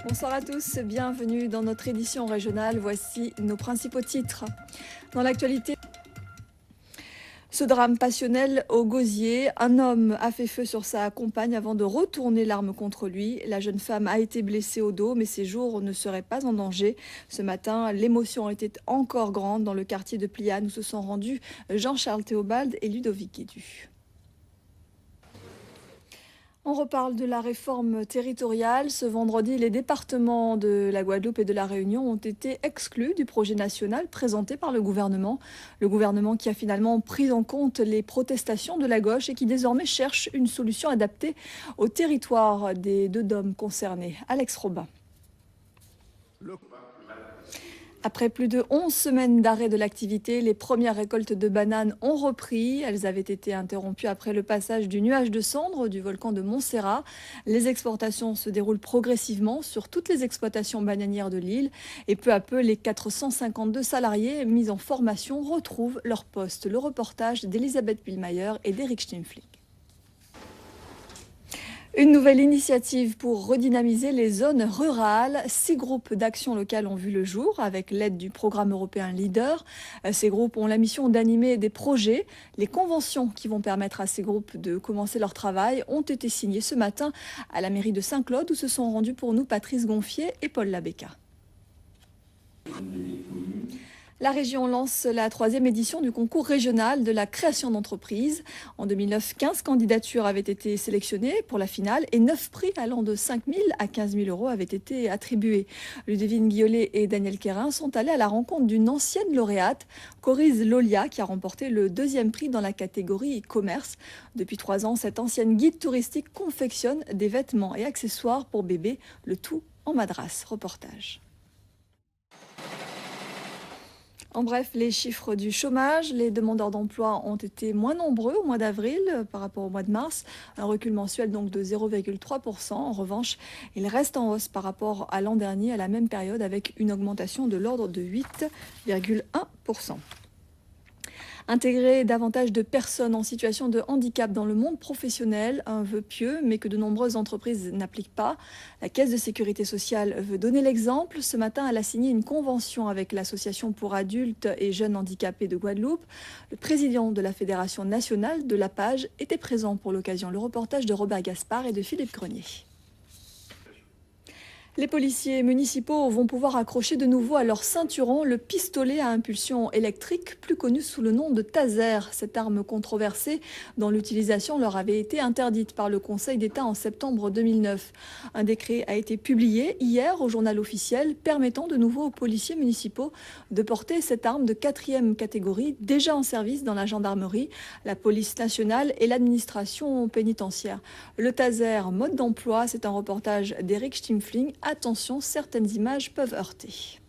Bonsoir à tous, bienvenue dans notre édition régionale. Voici nos principaux titres. Dans l'actualité, ce drame passionnel au Gosier, un homme a fait feu sur sa compagne avant de retourner l'arme contre lui. La jeune femme a été blessée au dos, mais ses jours ne seraient pas en danger. Ce matin, l'émotion était encore grande dans le quartier de Pliane où se sont rendus Jean-Charles Théobald et Ludovic Guédu. On reparle de la réforme territoriale. Ce vendredi, les départements de la Guadeloupe et de la Réunion ont été exclus du projet national présenté par le gouvernement. Le gouvernement qui a finalement pris en compte les protestations de la gauche et qui désormais cherche une solution adaptée au territoire des deux DOM concernés. Alex Robin. Après plus de 11 semaines d'arrêt de l'activité, les premières récoltes de bananes ont repris. Elles avaient été interrompues après le passage du nuage de cendres du volcan de Montserrat. Les exportations se déroulent progressivement sur toutes les exploitations bananières de l'île. Et peu à peu, les 452 salariés mis en formation retrouvent leur poste. Le reportage d'Elisabeth Pillemayer et d'Éric Stimpfling. Une nouvelle initiative pour redynamiser les zones rurales. 6 groupes d'action locale ont vu le jour avec l'aide du programme européen Leader. Ces groupes ont la mission d'animer des projets. Les conventions qui vont permettre à ces groupes de commencer leur travail ont été signées ce matin à la mairie de Saint-Claude où se sont rendus pour nous Patrice Gonfier et Paul Labéca. La région lance la 3e édition du concours régional de la création d'entreprises. En 2009, 15 candidatures avaient été sélectionnées pour la finale et 9 prix allant de 5 000 à 15 000 euros avaient été attribués. Ludivine Guiolet et Daniel Quérin sont allés à la rencontre d'une ancienne lauréate, Corise Lolia, qui a remporté le 2e prix dans la catégorie commerce. Depuis 3 ans, cette ancienne guide touristique confectionne des vêtements et accessoires pour bébés, le tout en madras. Reportage. En bref, les chiffres du chômage, les demandeurs d'emploi ont été moins nombreux au mois d'avril par rapport au mois de mars, un recul mensuel donc de 0,3%. En revanche, il reste en hausse par rapport à l'an dernier à la même période avec une augmentation de l'ordre de 8,1%. Intégrer davantage de personnes en situation de handicap dans le monde professionnel, un vœu pieux, mais que de nombreuses entreprises n'appliquent pas. La Caisse de sécurité sociale veut donner l'exemple. Ce matin, elle a signé une convention avec l'Association pour adultes et jeunes handicapés de Guadeloupe. Le président de la Fédération nationale de la PAGE était présent pour l'occasion. Le reportage de Robert Gaspard et de Philippe Grenier. Les policiers municipaux vont pouvoir accrocher de nouveau à leur ceinturon le pistolet à impulsion électrique, plus connu sous le nom de taser. Cette arme controversée, dont l'utilisation leur avait été interdite par le Conseil d'État en septembre 2009. Un décret a été publié hier au journal officiel, permettant de nouveau aux policiers municipaux de porter cette arme de 4e catégorie, déjà en service dans la gendarmerie, la police nationale et l'administration pénitentiaire. Le taser, mode d'emploi, c'est un reportage d'Éric Stimpfling. Attention, certaines images peuvent heurter.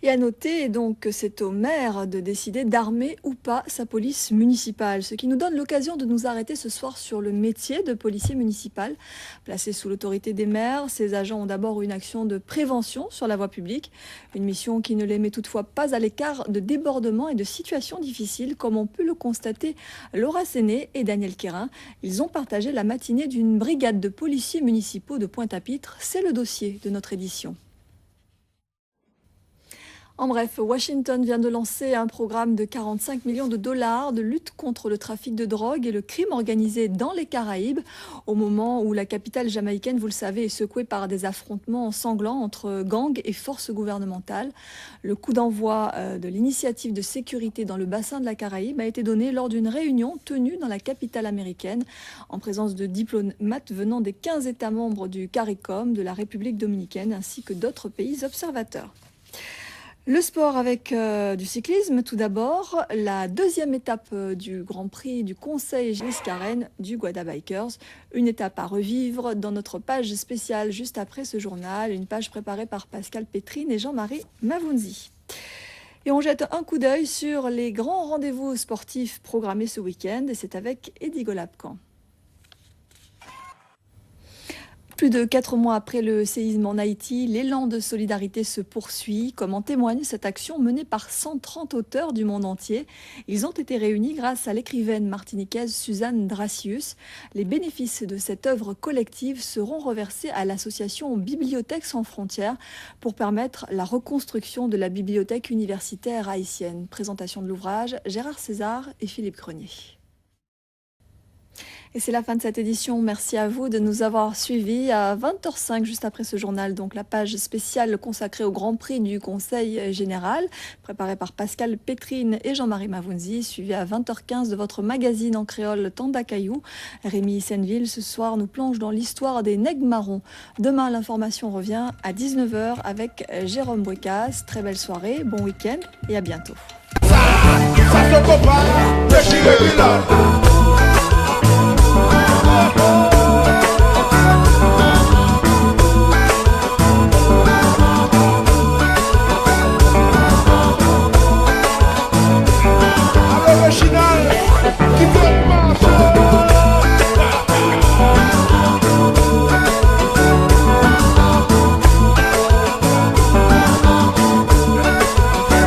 Et à noter donc que c'est au maire de décider d'armer ou pas sa police municipale, ce qui nous donne l'occasion de nous arrêter ce soir sur le métier de policier municipal. Placé sous l'autorité des maires, ces agents ont d'abord une action de prévention sur la voie publique, une mission qui ne les met toutefois pas à l'écart de débordements et de situations difficiles, comme ont pu le constater Laura Séné et Daniel Quérin. Ils ont partagé la matinée d'une brigade de policiers municipaux de Pointe-à-Pitre. C'est le dossier de notre édition. En bref, Washington vient de lancer un programme de 45 millions de dollars de lutte contre le trafic de drogue et le crime organisé dans les Caraïbes, au moment où la capitale jamaïcaine, vous le savez, est secouée par des affrontements sanglants entre gangs et forces gouvernementales. Le coup d'envoi de l'initiative de sécurité dans le bassin de la Caraïbe a été donné lors d'une réunion tenue dans la capitale américaine, en présence de diplomates venant des 15 États membres du CARICOM, de la République dominicaine, ainsi que d'autres pays observateurs. Le sport avec du cyclisme, tout d'abord, la 2e étape du Grand Prix du Conseil Gilles Carène du Guada Bikers. Une étape à revivre dans notre page spéciale juste après ce journal, une page préparée par Pascal Pétrine et Jean-Marie Mavounzi. Et on jette un coup d'œil sur les grands rendez-vous sportifs programmés ce week-end, et c'est avec Eddy Golabkan. Plus de 4 mois après le séisme en Haïti, l'élan de solidarité se poursuit, comme en témoigne cette action menée par 130 auteurs du monde entier. Ils ont été réunis grâce à l'écrivaine martiniquaise Suzanne Dracius. Les bénéfices de cette œuvre collective seront reversés à l'association Bibliothèques sans frontières pour permettre la reconstruction de la bibliothèque universitaire haïtienne. Présentation de l'ouvrage, Gérard César et Philippe Grenier. Et c'est la fin de cette édition. Merci à vous de nous avoir suivis. À 20h05, juste après ce journal, donc la page spéciale consacrée au Grand Prix du Conseil général, préparée par Pascal Pétrine et Jean-Marie Mavounzi, suivi à 20h15 de votre magazine en créole Tandakayou. Rémi Senneville, ce soir, nous plonge dans l'histoire des nègres marrons. Demain, l'information revient à 19h avec Jérôme Bouecas. Très belle soirée, bon week-end et à bientôt. Ça se comprend.